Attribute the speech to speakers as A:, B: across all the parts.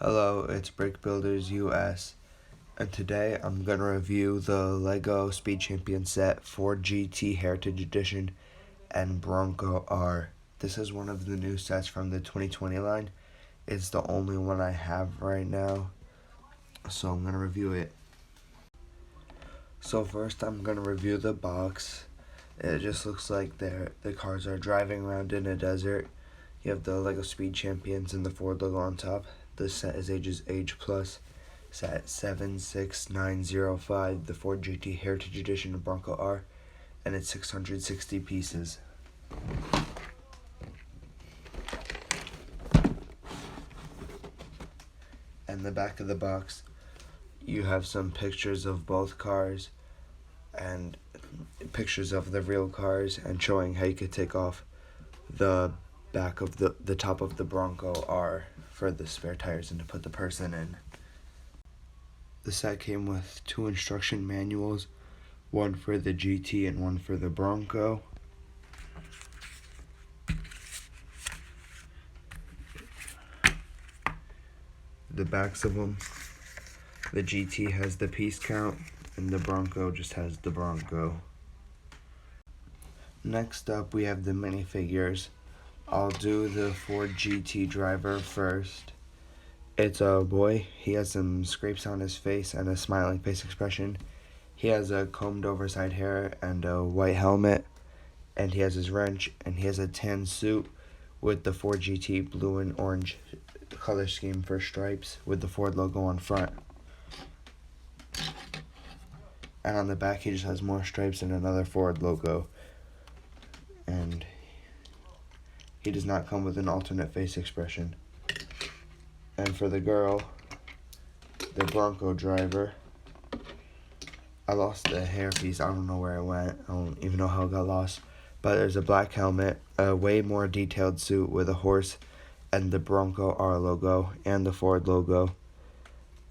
A: Hello, it's Brick Builders US, and today I'm going to review the LEGO Speed Champion set Ford GT Heritage Edition and Bronco R. This is one of the new sets from the 2020 line. It's the only one I have right now, so I'm going to review it. So first I'm going to review the box. It just looks like the cars are driving around in a desert. You have the LEGO Speed Champions and the Ford logo on top. The set is ages Age Plus, set 76905, the Ford GT Heritage Edition of Bronco R, and it's 660 pieces. And the back of the box, you have some pictures of both cars and pictures of the real cars and showing how you could take off the back of the top of the Bronco R for the spare tires and to put the person in. The set came with 2 instruction manuals, one for the GT and one for the Bronco. The backs of them, the GT has the piece count and the Bronco just has the Bronco. Next up we have the minifigures. I'll do the Ford GT driver first. It's a boy. He has some scrapes on his face and a smiling face expression. He has a combed over side hair and a white helmet, and he has his wrench, and he has a tan suit with the Ford GT blue and orange color scheme for stripes with the Ford logo on front. And on the back he just has more stripes and another Ford logo. And he does not come with an alternate face expression. And for the girl, the Bronco driver, I lost the hairpiece. I don't know where it went. I don't even know how it got lost. But there's a black helmet, a way more detailed suit with a horse and the Bronco R logo and the Ford logo,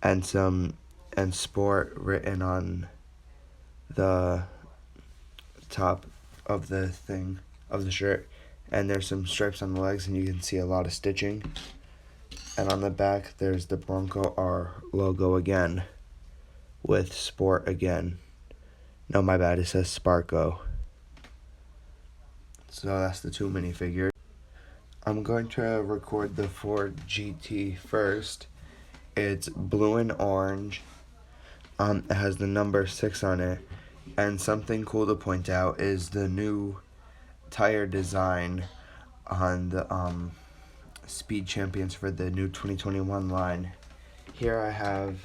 A: and sport written on the top of the shirt. And there's some stripes on the legs, and you can see a lot of stitching. And on the back, there's the Bronco R logo again, with sport again. No, my bad, it says Sparko. So that's the 2 minifigures. I'm going to record the Ford GT first. It's blue and orange. It has the number 6 on it. And something cool to point out is the new tire design on the Speed Champions for the new 2021 line. Here I have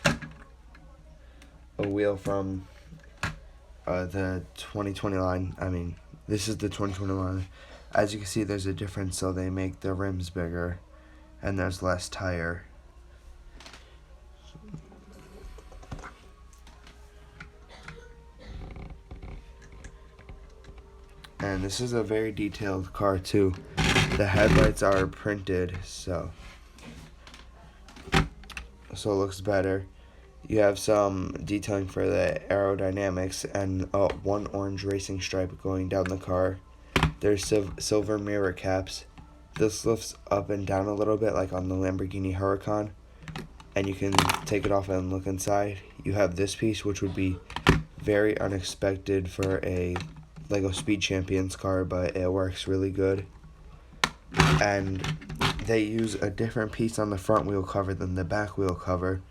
A: a wheel from the 2020 line. This is the 2020 line. As you can see, there's a difference, so they make the rims bigger and there's less tire. And this is a very detailed car too. The headlights are printed, so it looks better. You have some detailing for the aerodynamics and one orange racing stripe going down the car. There's silver mirror caps. This lifts up and down a little bit like on the Lamborghini Huracan, and you can take it off and look inside. You have this piece, which would be very unexpected for a LEGO Speed Champions car, but it works really good. And they use a different piece on the front wheel cover than the back wheel cover.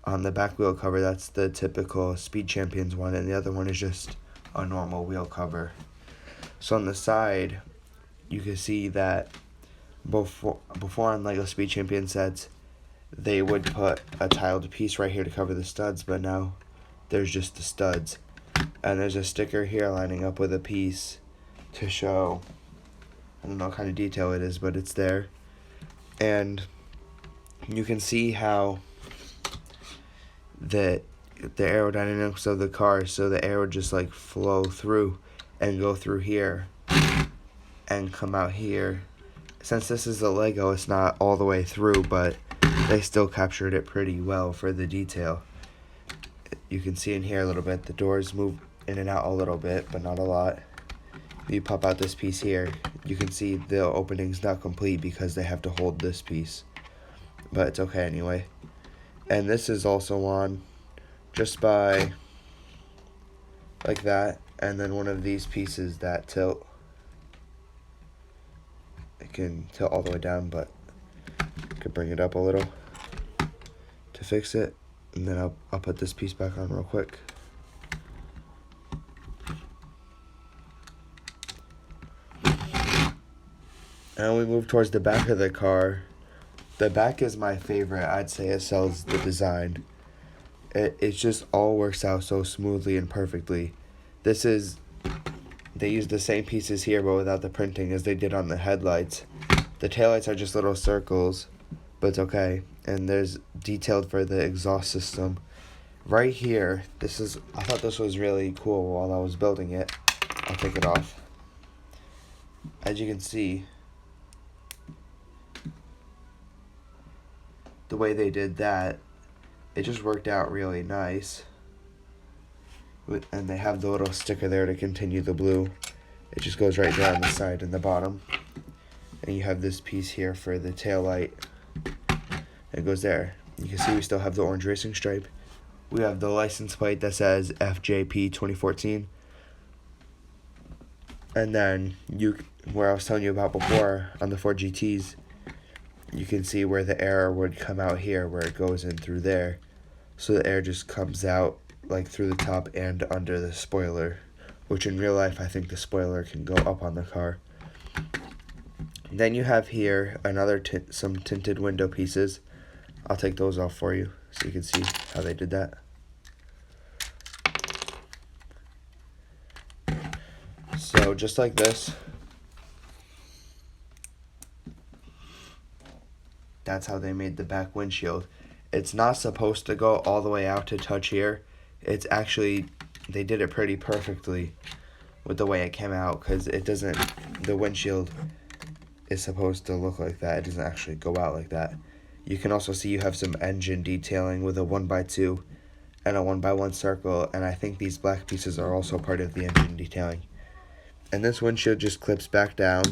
A: On the back wheel cover, that's the typical Speed Champions one, and the other one is just a normal wheel cover. So on the side, you can see that before on LEGO Speed Champion sets, they would put a tiled piece right here to cover the studs, but now there's just the studs. And there's a sticker here lining up with a piece to show, I don't know what kind of detail it is, but it's there. And you can see how the aerodynamics of the car, so the air would just like flow through and go through here and come out here. Since this is a Lego, it's not all the way through, but they still captured it pretty well for the detail. You can see in here a little bit, the doors move in and out a little bit, but not a lot. If you pop out this piece here, you can see the opening's not complete because they have to hold this piece. but it's okay anyway. And this is also on just by like that, and then one of these pieces that tilt. It can tilt all the way down, but I could bring it up a little to fix it. And then I'll put this piece back on real quick. And we move towards the back of the car. The back is my favorite. I'd say it sells the design. It just all works out so smoothly and perfectly. They use the same pieces here but without the printing as they did on the headlights. The taillights are just little circles, but it's okay. And there's detailed for the exhaust system. Right here, I thought this was really cool while I was building it. I'll take it off. As you can see, the way they did that, it just worked out really nice. And they have the little sticker there to continue the blue. It just goes right there on the side and the bottom. And you have this piece here for the tail light. It goes there. You can see we still have the orange racing stripe. We have the license plate that says FJP 2014. And then where I was telling you about before on the Ford GTs, you can see where the air would come out here, where it goes in through there. So the air just comes out like through the top and under the spoiler, which in real life I think the spoiler can go up on the car. Then you have here some tinted window pieces. I'll take those off for you so you can see how they did that. So just like this, that's how they made the back windshield. It's not supposed to go all the way out to touch here. It's actually, they did it pretty perfectly with the way it came out, because the windshield is supposed to look like that. It doesn't actually go out like that. You can also see you have some engine detailing with a 1x2 and a 1x1 circle, and I think these black pieces are also part of the engine detailing. And this windshield just clips back down.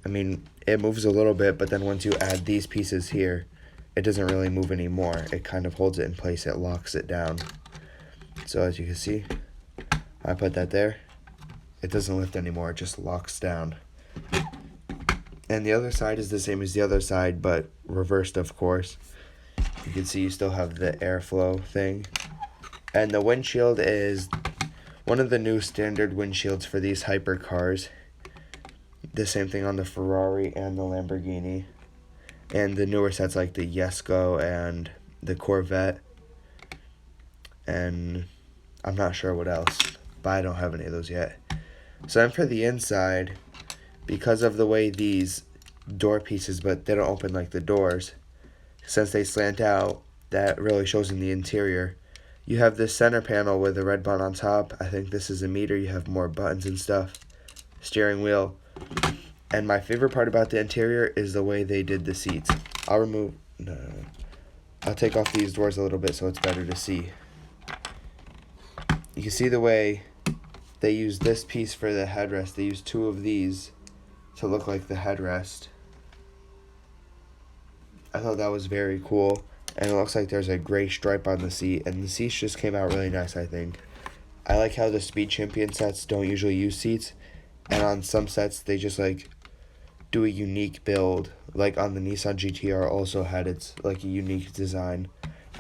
A: I mean, it moves a little bit, but then once you add these pieces here, it doesn't really move anymore. It kind of holds it in place. It locks it down. So as you can see, I put that there. It doesn't lift anymore. It just locks down. And the other side is the same as the other side, but reversed, of course. You can see you still have the airflow thing. And the windshield is one of the new standard windshields for these hypercars. The same thing on the Ferrari and the Lamborghini. And the newer sets like the Jesko and the Corvette. And I'm not sure what else, but I don't have any of those yet. So then for the inside, because of the way these door pieces, but they don't open like the doors, since they slant out, that really shows in the interior. You have this center panel with a red button on top. I think this is a meter. You have more buttons and stuff. Steering wheel. And my favorite part about the interior is the way they did the seats. I'll take off these doors a little bit so it's better to see. You can see the way they use this piece for the headrest. They use two of these to look like the headrest. I thought that was very cool. And it looks like there's a gray stripe on the seat. And the seats just came out really nice, I think. I like how the Speed Champion sets don't usually use seats. And on some sets, they just do a unique build. Like on the Nissan GTR also had its a unique design.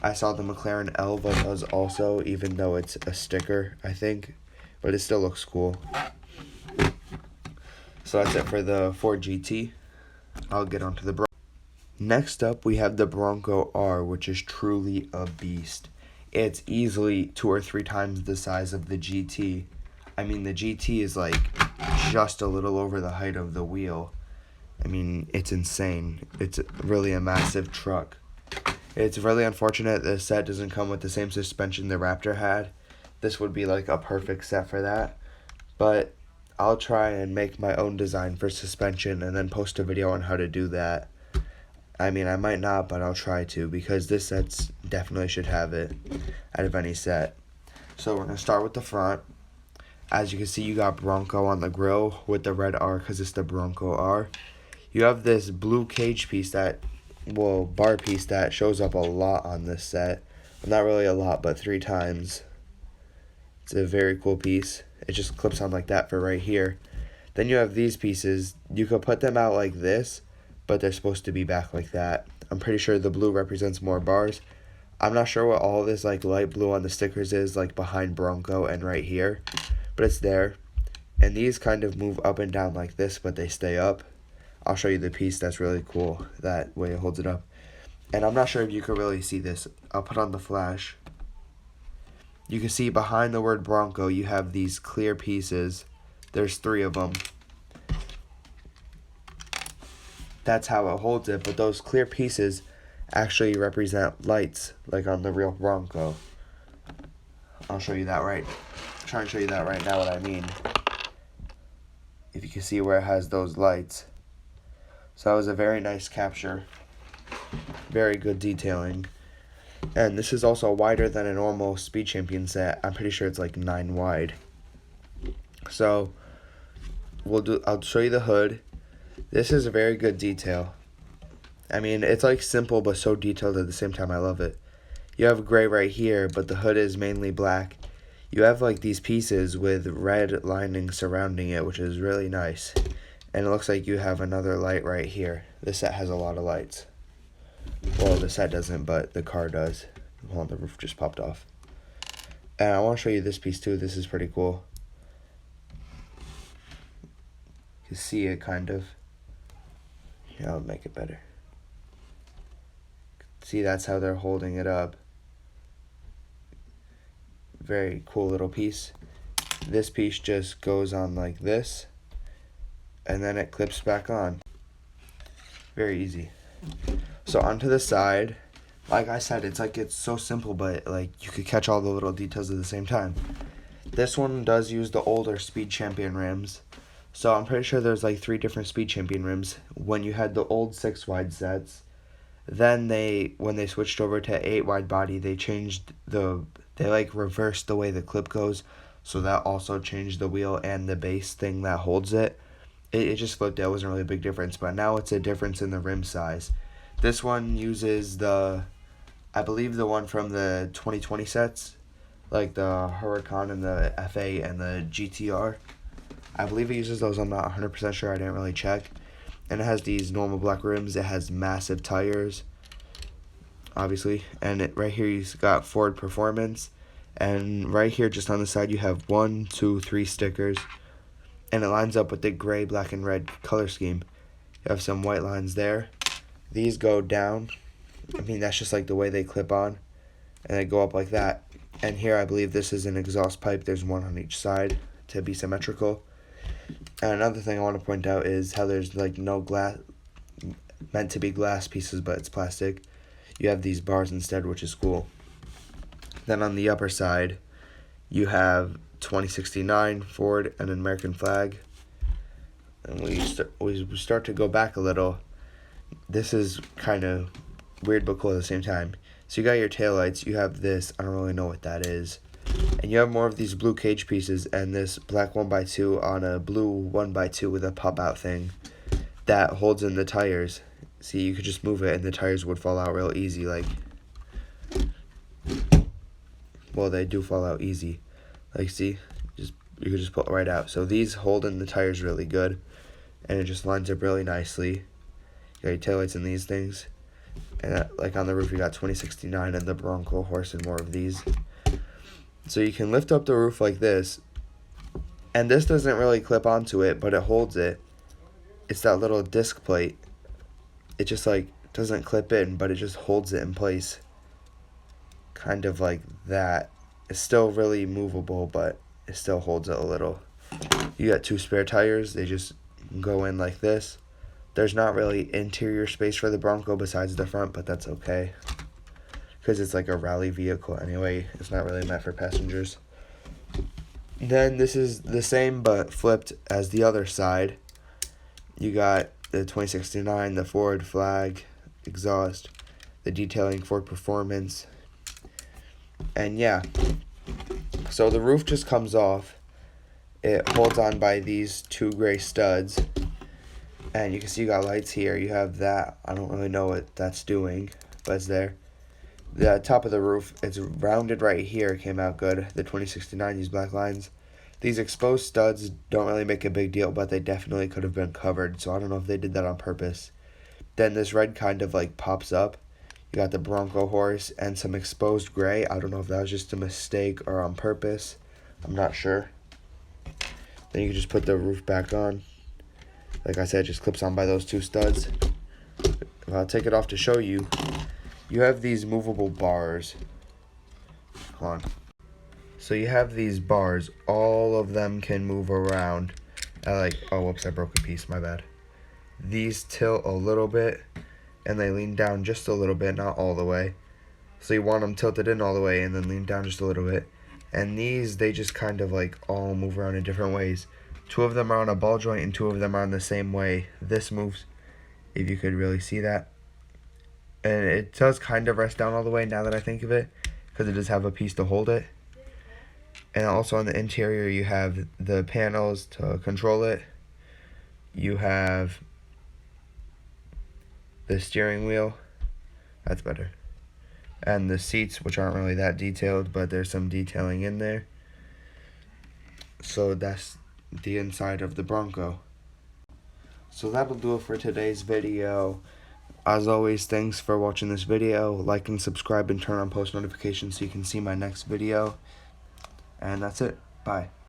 A: I saw the McLaren Elva does also, even though it's a sticker, I think. But it still looks cool. So that's it for the Ford GT. I'll get onto the Bronco. Next up, we have the Bronco R, which is truly a beast. It's easily 2 or 3 times the size of the GT. I mean, the GT is just a little over the height of the wheel. I mean, it's insane. It's really a massive truck. It's really unfortunate the set doesn't come with the same suspension the Raptor had. This would be a perfect set for that. But I'll try and make my own design for suspension and then post a video on how to do that. I mean, I might not, but I'll try to, because this set definitely should have it out of any set. So we're going to start with the front. As you can see, you got Bronco on the grille with the red R because it's the Bronco R. You have this blue cage piece that bar piece that shows up a lot on this set. Well, not really a lot, but 3 times. It's a very cool piece. It just clips on like that for right here. Then you have these pieces. You could put them out like this, but they're supposed to be back like that. I'm pretty sure the blue represents more bars. I'm not sure what all this like light blue on the stickers is, like behind Bronco and right here, but it's there. And these kind of move up and down like this, but they stay up. I'll show you the piece. That's really cool, that way it holds it up. And I'm not sure if you can really see this. I'll put on the flash. You can see behind the word Bronco, you have these clear pieces. There's 3 of them. That's how it holds it, but those clear pieces actually represent lights, like on the real Bronco. I'll show you that right. I'm trying to show you that right now, what I mean. If you can see where it has those lights. So that was a very nice capture. Very good detailing. And this is also wider than a normal Speed Champion set. I'm pretty sure it's like 9 wide. So I'll show you the hood. This is a very good detail. I mean, it's like simple but so detailed at the same time. I love it. You have gray right here, but the hood is mainly black. You have like these pieces with red lining surrounding it, which is really nice. And it looks like you have another light right here. This set has a lot of lights. Well, the set doesn't, but the car does. Hold on, the roof just popped off. And I want to show you this piece too. This is pretty cool. You can see it kind of. Here, I'll make it better. See, that's how they're holding it up. Very cool little piece. This piece just goes on like this, and then it clips back on. Very easy. So onto the side, like I said, it's so simple, but like you could catch all the little details at the same time. This one does use the older Speed Champion rims. So I'm pretty sure there's like 3 different Speed Champion rims. When you had the old 6 wide sets, then when they switched over to 8 wide body, they like reversed the way the clip goes. So that also changed the wheel and the base thing that holds it. It just flipped it. It wasn't really a big difference, but now it's a difference in the rim size. This one uses I believe the one from the 2020 sets, like the Huracan and the FA and the GTR. I believe it uses those. I'm not 100% sure. I didn't really check. And it has these normal black rims. It has massive tires, obviously. And right here you've got Ford Performance. And right here just on the side you have 1, 2, 3 stickers. And it lines up with the gray, black, and red color scheme. You have some white lines there. These go down. I mean, that's just like the way they clip on. And they go up like that. And here I believe this is an exhaust pipe. There's one on each side to be symmetrical. And another thing I want to point out is how there's like no glass, meant to be glass pieces, but it's plastic. You have these bars instead, which is cool. Then on the upper side, you have 2069 Ford and an American flag. And we start to go back a little. This is kind of weird but cool at the same time. So you got your taillights. You have this. I don't really know what that is. And you have more of these blue cage pieces and this black 1x2 on a blue 1x2 with a pop-out thing that holds in the tires. See, you could just move it and the tires would fall out real easy. Well, they do fall out easy. Like, see? You could just pull it right out. So these hold in the tires really good. And it just lines up really nicely. You got your taillights in these things. And like on the roof, you got 2069 and the Bronco horse and more of these. So you can lift up the roof like this, and this doesn't really clip onto it, but it holds it. It's that little disc plate. It just like doesn't clip in, but it just holds it in place. Kind of like that. It's still really movable, but it still holds it a little. You got 2 spare tires. They just go in like this. There's not really interior space for the Bronco besides the front, but that's okay. Because it's like a rally vehicle anyway. It's not really meant for passengers. Then this is the same but flipped as the other side. You got the 2069, the Ford flag, exhaust, the detailing Ford Performance. And yeah. So the roof just comes off. It holds on by these 2 gray studs. And you can see you got lights here. You have that. I don't really know what that's doing, but it's there. The top of the roof, it's rounded right here. It came out good. The 2069, these black lines. These exposed studs don't really make a big deal, but they definitely could have been covered. So I don't know if they did that on purpose. Then this red kind of like pops up. You got the Bronco horse and some exposed gray. I don't know if that was just a mistake or on purpose. I'm not sure. Then you can just put the roof back on. Like I said, it just clips on by those two studs. If I'll take it off to show you, you have these movable bars. Hold on. So you have these bars. All of them can move around. Oh, whoops, I broke a piece, my bad. These tilt a little bit, and they lean down just a little bit, not all the way. So you want them tilted in all the way and then lean down just a little bit. And these, they just kind of like all move around in different ways. 2 of them are on a ball joint and 2 of them are on the same way. This moves, if you could really see that. And it does kind of rest down all the way now that I think of it, because it does have a piece to hold it. And also on the interior you have the panels to control it. You have the steering wheel. That's better. And the seats, which aren't really that detailed, but there's some detailing in there. So that's the inside of the Bronco. So that'll do it for today's video. As always, thanks for watching this video. Like and subscribe and turn on post notifications so you can see my next video. And that's it. Bye.